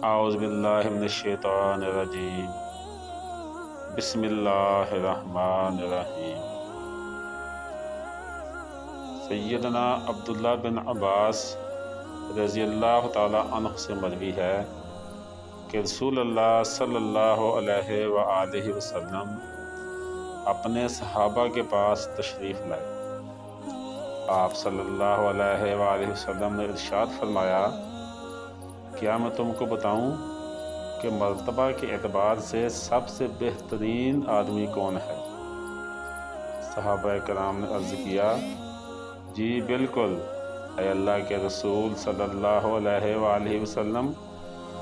اعوذ باللہ من الشیطان الرجیم بسم اللہ الرحمن الرحیم۔ سیدنا عبداللہ بن عباس رضی اللہ تعالی عنہ سے مروی ہے کہ رسول اللہ صلی اللہ علیہ وآلہ وسلم اپنے صحابہ کے پاس تشریف لائے۔ آپ صلی اللہ علیہ وآلہ وسلم نے ارشاد فرمایا، کیا میں تم کو بتاؤں کہ مرتبہ کے اعتبار سے سب سے بہترین آدمی کون ہے؟ صحابہ کرام نے عرض کیا، جی بالکل اے اللہ کے رسول صلی اللہ علیہ وآلہ وسلم،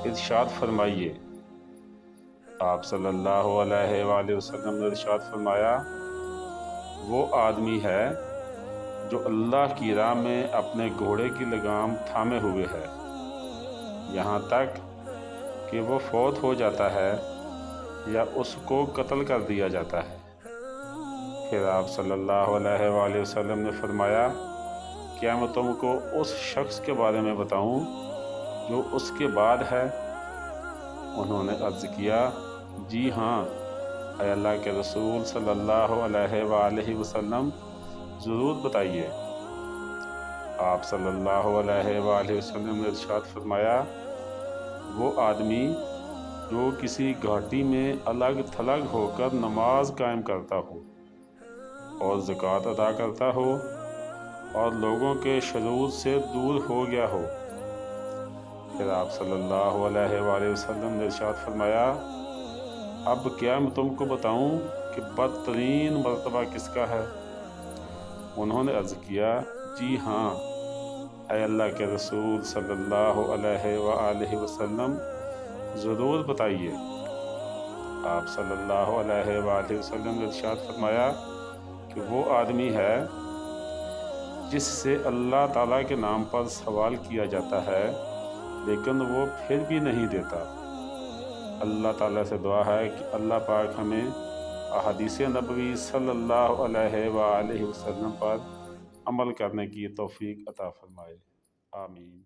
ارشاد فرمائیے۔ آپ صلی اللہ علیہ وآلہ وسلم نے ارشاد فرمایا، وہ آدمی ہے جو اللہ کی راہ میں اپنے گھوڑے کی لگام تھامے ہوئے ہے یہاں تک کہ وہ فوت ہو جاتا ہے یا اس کو قتل کر دیا جاتا ہے۔ پھر آپ صلی اللہ علیہ وآلہ وسلم نے فرمایا، کیا میں تم کو اس شخص کے بارے میں بتاؤں جو اس کے بعد ہے؟ انہوں نے عرض کیا، جی ہاں اے اللہ کے رسول صلی اللہ علیہ وآلہ وسلم، ضرور بتائیے۔ آپ صلی اللہ علیہ وآلہ وسلم نے ارشاد فرمایا، وہ آدمی جو کسی گھاٹی میں الگ تھلگ ہو کر نماز قائم کرتا ہو اور زکوٰۃ ادا کرتا ہو اور لوگوں کے شرور سے دور ہو گیا ہو۔ پھر آپ صلی اللہ علیہ وآلہ وسلم نے ارشاد فرمایا، اب کیا میں تم کو بتاؤں کہ بدترین مرتبہ کس کا ہے؟ انہوں نے عرض کیا، جی ہاں اے اللہ کے رسول صلی اللہ علیہ وآلہ وسلم، ضرور بتائیے۔ آپ صلی اللہ علیہ وآلہ وسلم نے ارشاد فرمایا کہ وہ آدمی ہے جس سے اللہ تعالیٰ کے نام پر سوال کیا جاتا ہے لیکن وہ پھر بھی نہیں دیتا۔ اللہ تعالیٰ سے دعا ہے کہ اللہ پاک ہمیں احادیث نبوی صلی اللہ علیہ وآلہ وسلم پر عمل کرنے کی توفیق عطا فرمائے۔ آمین۔